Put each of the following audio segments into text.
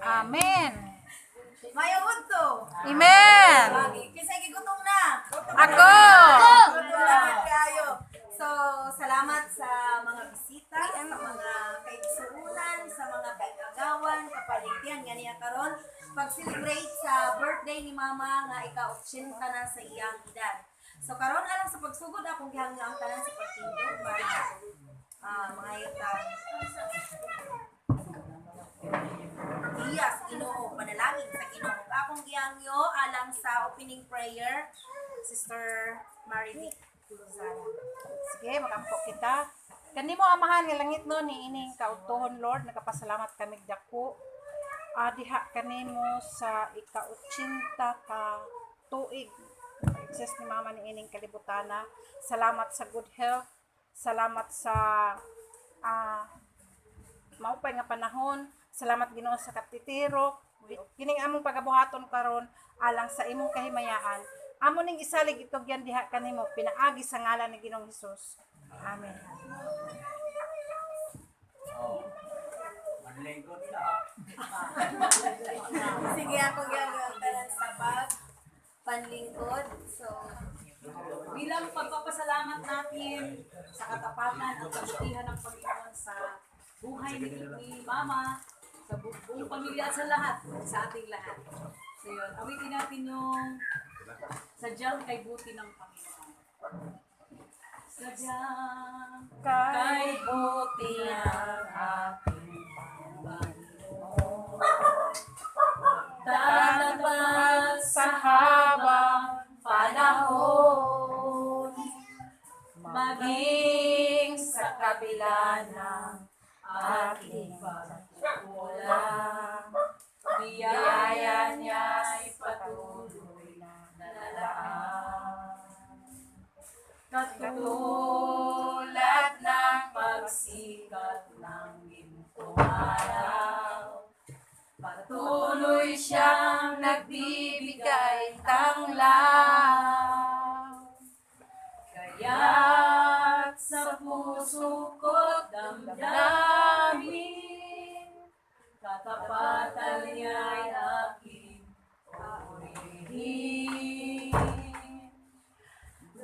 Amen. Mayawod to. Amen. Kasi gigutom na. Ako. Gutom na kayo. So, salamat sa mga bisita, sa mga kaigsuunan, sa mga kaigagawan, kapaligyan, ganyan karon pag-celebrate sa birthday ni Mama nga ika-80 na sa iyang edad. So, karon alang sa pagsugod akong gihangyo ang tanan sa pagtindog para mga yutan. Yes, Ginoo, panalangin sa Ginoo. Akong gihangyo alang sa opening prayer, Sister Marivic Luzara. Sige, magampo kita. Kanimo amahan nga langit no ni ining kautuhon Lord, nagapasalamat kami dako. Diha kanimo sa ika-80 ka tuig exist ni Mama ni ining kalibutana. Salamat sa good health. Salamat sa maupay nga panahon. Salamat Ginoo sa katitiro. Kining among pagabuhaton karon alang sa imong kahimayaan. Amo ning isalig itugyan diha kanimo pinaagi sa ngalan ni Ginoong Hesus. Amen. Sige, ako gihangyo ang tanan sa panlingkod. So, bilang pagpapasalamat natin sa katapatan at kabutihan ng Panginoon sa buhay ni Mama, sa buong pamilya at sa lahat, sa ating lahat. So yun, awitin natin yung sadyang kay buti ng Panginoon. Sadyang kay buti ng ating aking pagkukulang. Biyaya niya'y patuloy na nalaan. Katulad ng pagsikat ng gintong araw, patuloy siyang nagbibigay tanglaw. Kaya't sa puso ko't damdamin, katapatan niya'y aking purihin.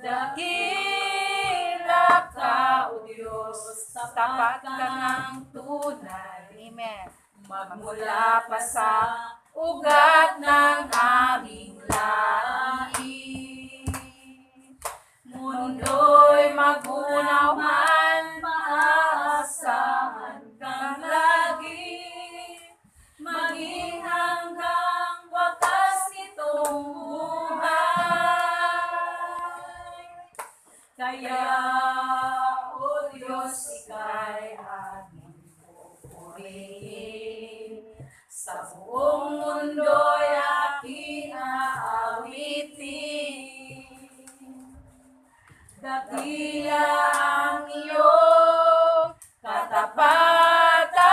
Dakila ka, O Diyos, tapat ka ng tunay. Amen. Magmula pa sa ugat ng aming lahi. Mundo'y magunaw man, maaasahan kang lagi. Maging hanggang wakas nitong buhay. Kaya, O Diyos, ika'y aming pupurihin. Sa buong mundo'y aking aawitin. Dakila ang iyong katapatan,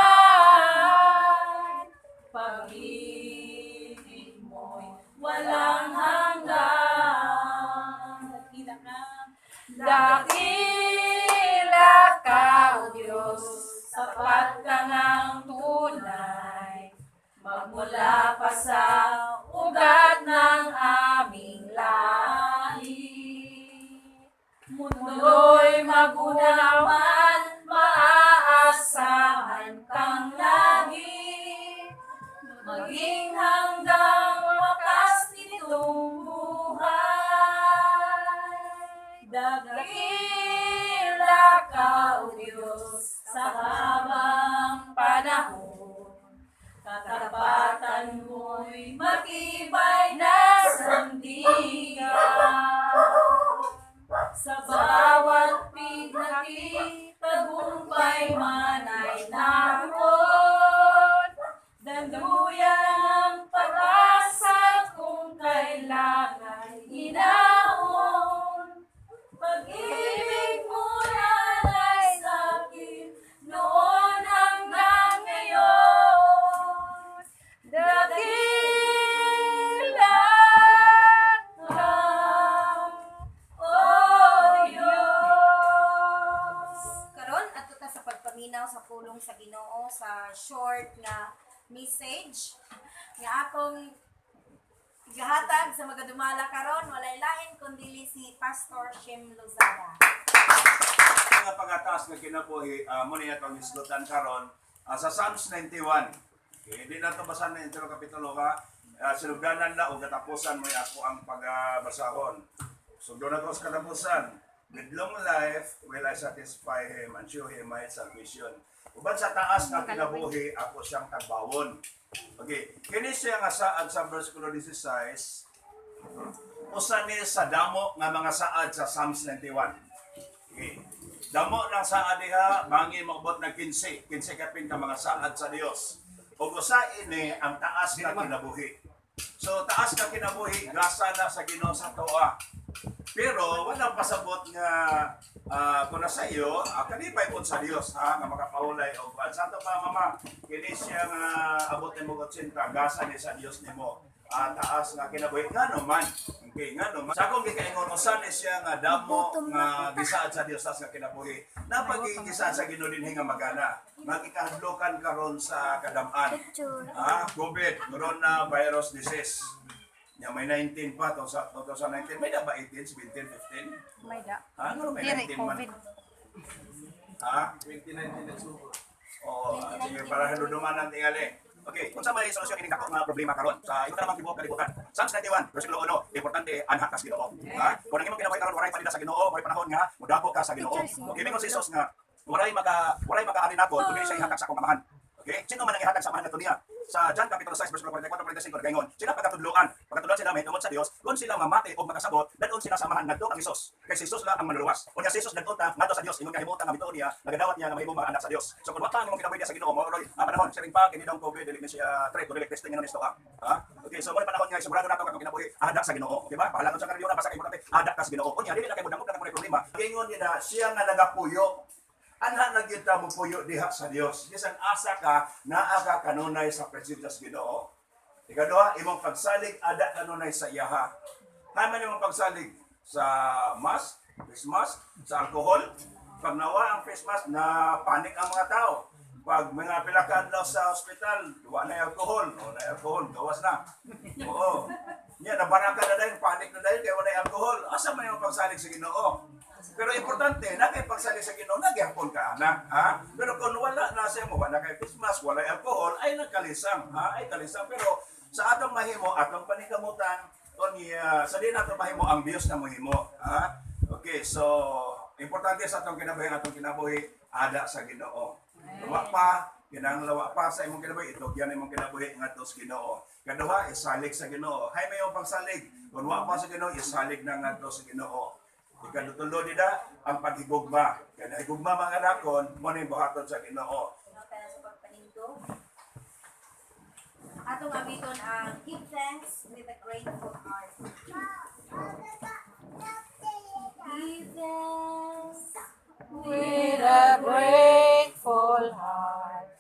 pag-ibig mo'y walang hanggan. Dakila ka, O Diyos, sapat ka ng tunay. Magmula pa sa ugat ng aming lahi. Mundo'y magunaw man, maaasahan kang lagi. Maging hanggang wakas nitong buhay. Dakila ka, O Diyos, sa habang panahon. Katapatan mo'y matibay na sandigan. Sa bawat pinaki, tagumpay man ay naroon. Daluyan ng pag-asa kung kailangan hinahon. Pag-ibig mo na ay sa'kin noon hanggang ngayon. Dakila ka, O Diyos. Karon ato ta sa pagpaminaw sa pulong sa Ginoo sa short na message nga akong igahatag sa magadumala karon walay lain kundi si Pastor Shem Lozada. Nga pagataas nga kinabuhi, muna itong isgutan karon sa Psalms 91. Okay, di na ito basan na intro kapitulo ka. Sinugdanan na o katapusan mo ako ang pagbasahon. Sugdo na ko sa katapusan. With long life will I satisfy him and show him my salvation. Uban sa taas nga kinabuhi, ako siyang tagbawon. Okay, kini siya nga saad sa verse 16. Usa ni sa damo nga mga saad sa Psalms 91. Okay. Damo ng saad diha, mangi maubot ng 15 kapin ka mga saad sa Dios. Ug usa ini ang taas nga kinabuhi. So taas nga kinabuhi, gasa na sa Ginoo sa tuwa. Pero walang pasabot nga kung nasa iyo, kanipay po sa Dios nga makapahulay og santo pa mama, kini siya nga abot nimo 80, gasa ni sa Dios nimo. Taas nga kinabuhi nga naman. Okay, nga naman. Sa akong gikaingon usan ni siya nga damo nga gisaad sa Dios taas nga kinabuhi. Napagigisa sa Ginoo dinhi nga magana. Magikahadlokan karon sa kadam-an. COVID, coronavirus disease. Ya may 19 pa to sa 2019. May na ba 18, 17, 15? May da. Ano may Diri 19 man? COVID. 2019 nagsugo. Oo, sige para haluduman ang tingali. Okay, kung sa may solusyon ining dako nga problema karon sa ito namang tibuok kalibutan. Psalms 91 versikulo 1, importante anha ka sa Ginoo. Kung ang imong kinabuhi karon waray palida sa Ginoo, waray panahon nga mudako ka sa Ginoo. Okay, mingon si Jesus nga waray maka ani nako kundi siya ihatag sa akong amahan. Okay? Sino man ang ihatag sa amahan nga niya? Sa John Capitulo 6, verse 44-45, kaingon, sila pagkatudloan sila may tungod sa Dios, kung sila mamati o makasabot, dadon sila sa amahan ngadto kang Hesus. Kay si Hesus lang ang manluluwas. Unya si Hesus ngadto ta ngadto sa Dios, ingon kahimutan nga bituon niya, nagadawat niya nga mahimong mga anak sa Dios. So kung wala mo kinabuhi sa Ginoo, mo roy, panahon siya ring pag ini daw COVID, dili na siya try to testing nga nisto ka. Ha? Okay, so mo panahon nga sigurado nato kung kinabuhi ada sa Ginoo, di ba? Pahalangon sa kanila na basta importante, ada ka sa Ginoo. Unya dili na kay mudamog na problema. Ingon niya na siya nga nagapuyo anha na gyud ta mo puyo diha sa Dios. Bisan asa ka naa ka kanunay sa presensya sa Ginoo. Ikaduha, imong pagsalig ada kanunay sa iyaha. Haman imong pagsalig sa mask, face mask, sa alcohol. Pag nawa ang face mask, na panik ang mga tao. Pag mga pila ka adlaw sa ospital, wala na alcohol, gawas na. Oo. Nya nabaraka na dahil, panik na dahil kaya wala alcohol. Asa man imong pagsalig sa Ginoo? Pero importante, nakipagsalig sa Ginoo, nagyapon ka na, ha? Pero kung wala na sa mo, wala kay face mask, wala alcohol, ay nagkalisang, ha? Ay kalisang. Pero sa atong mahimo, atong panikamutan, sa din atong mahimo, ang Dios na mahimo, ha? Okay, so, importante sa atong kinabuhi, ada sa Ginoo. Lawa pa, lawa pa sa imong kinabuhi, ito, yan imong kinabuhi, ngadto sa Ginoo. Kaduha, isalig sa Ginoo. Hay may pagsalig, kung wa pa sa Ginoo, isalig na ngadto sa Ginoo. Ikadutulo nila ang paghigugma. Kaya higugma mga anakon, mo na yung buhaton sa Ginoo. Tayo sa pagpaningko. Atong abiton ang give thanks with a grateful heart. Give thanks With a grateful heart,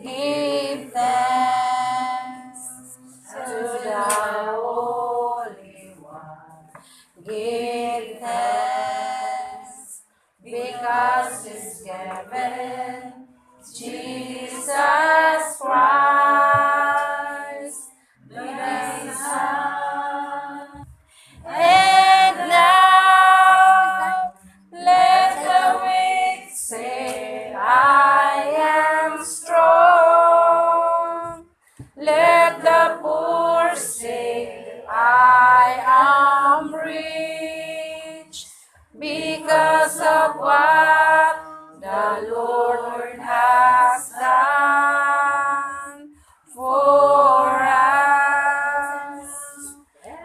give thanks to the Holy One. Give thanks because He's given Jesus Christ, the Son. And now let the weak say, I am strong. Let the poor say, I am rich, because of what the Lord has done for us.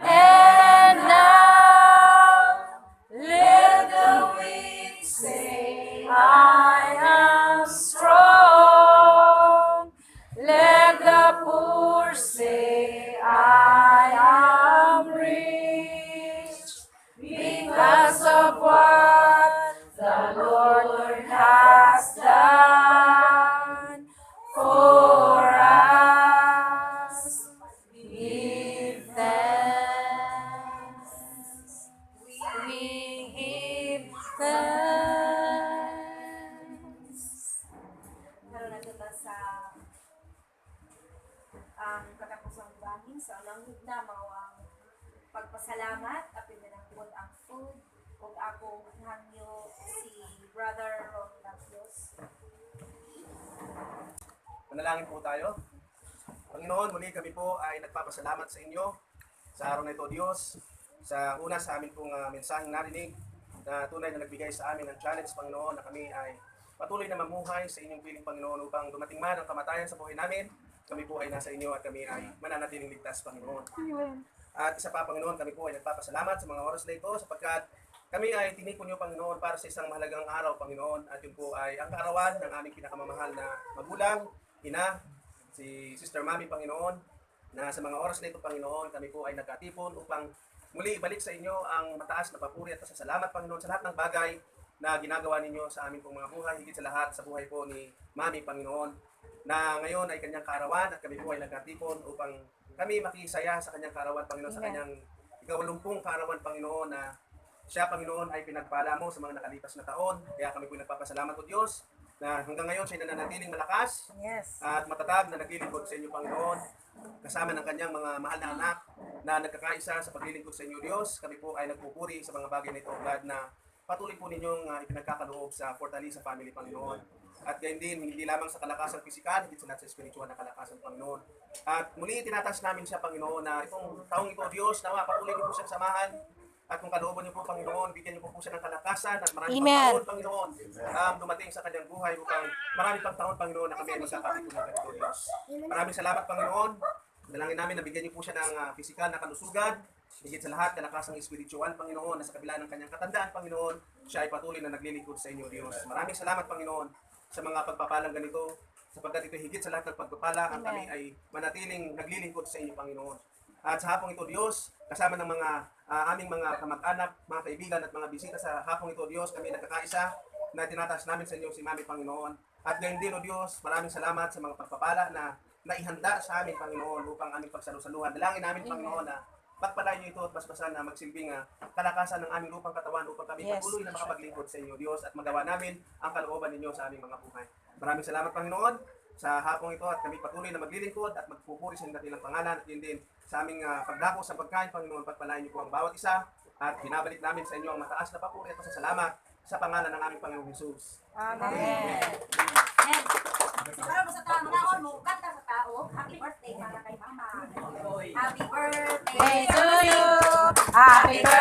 And now let the weak say, I am strong. Let the poor say, I am rich, because of what the Lord has done for us. Give thanks. We give thanks. karon nato ta sa ang katapusang bahin sa unang hugna mao ang pagpasalamat apil na nagbuot ang food ug akong hangyo si Brother Ron Labios. Manalangin po tayo. Panginoon, muli kami po ay nagpapasalamat sa inyo sa araw na ito, Diyos. Sa una sa amin pong mensaheng narinig na tunay na nagbigay sa amin ng challenge, Panginoon, na kami ay patuloy na mamuhay sa inyong piling, Panginoon, upang dumating man ang kamatayan sa buhay namin. Kami po ay nasa inyo at kami ay mananatiling ligtas, Panginoon. At isa pa, Panginoon, kami po ay nagpapasalamat sa mga oras na ito sapagkat kami ay tinikon niyo, Panginoon, para sa isang mahalagang araw, Panginoon. At yun po ay ang kaarawan ng aming pinakamamahal na magulang, ina, si Sister Mami, Panginoon, na sa mga oras na ito, Panginoon, kami po ay nagkatipon upang muli ibalik sa inyo ang mataas na papuri at pasasalamat, Panginoon, sa lahat ng bagay na ginagawa ninyo sa aming pong mga buhay, higit sa lahat sa buhay po ni Mami, Panginoon, na ngayon ay kanyang kaarawan at kami po ay nagkatipon upang kami makisaya sa kanyang kaarawan, Panginoon, sa kanyang ikawalumpung kaarawan, Panginoon, na siya, Panginoon, ay pinagpala mo sa mga nakalipas na taon. Kaya kami po nagpapasalamat po, Diyos, na hanggang ngayon siya nananatiling malakas at matatag na naglilingkod sa inyo, Panginoon, kasama ng kanyang mga mahal na anak na nagkakaisa sa paglilingkod sa inyo, Diyos. Kami po ay nagpupuri sa mga bagay na ito, God, na patuloy po ninyong ipinagkakaloob sa Fortaleza Family, Panginoon. At gayon din, hindi lamang sa kalakasan pisikal, hindi sa lahat sa spiritual na kalakasan, Panginoon. At muli tinataas namin siya, Panginoon, na itong taong ito, Diyos, na patuloy niyo po siyang samahan At kung kalooban niyo po, Panginoon, bigyan niyo po siya ng kalakasan at marami Amen. pang taon, Panginoon, dumating sa kanyang buhay upang marami pang taon, Panginoon, na kami ay magkakapitulan ka dito, Diyos. Maraming salamat, Panginoon. Dalangin namin na bigyan niyo po siya ng pisikal na kalusugan, higit sa lahat, kalakasang espiritual, Panginoon, na sa kabila ng kanyang katandaan, Panginoon, siya ay patuloy na naglilingkod sa inyo, Diyos. Maraming salamat, Panginoon, sa mga pagpapalang ganito, sapagkat ito higit sa lahat ng pagpapala, ang kami ay manatiling naglilingkod sa inyo, Panginoon. At sa hapong ito, Diyos, kasama ng mga aming mga kamag-anak, mga kaibigan at mga bisita sa hapong ito, Diyos, kami nagkakaisa na tinataas namin sa inyo si Mami, Panginoon. At ngayon din, O Diyos, maraming salamat sa mga pagpapala na naihanda sa amin, Panginoon, upang aming pagsalusaluhan. Dalangin namin, Panginoon, na pagpalain niyo ito at basbasan na magsilbing kalakasan ng aming lupang katawan upang kami Yes. patuloy na makapaglingkod sa inyo, Diyos, at magawa namin ang kalooban ninyo sa aming mga buhay. Maraming salamat, Panginoon, sa hapong ito at kami patuloy na maglilingkod at magpupuri sa inyong pangalan at yun din sa aming pagdako sa pagkain, Panginoon, pagpalain niyo po ang bawat isa at binabalik namin sa inyo ang mataas na papuri at pasasalamat sa pangalan ng aming Panginoong Jesus. Amen. And, para mo sa tao, mga mo, kanta sa tao, happy birthday para kay mama. Happy birthday Hey to you. Happy birthday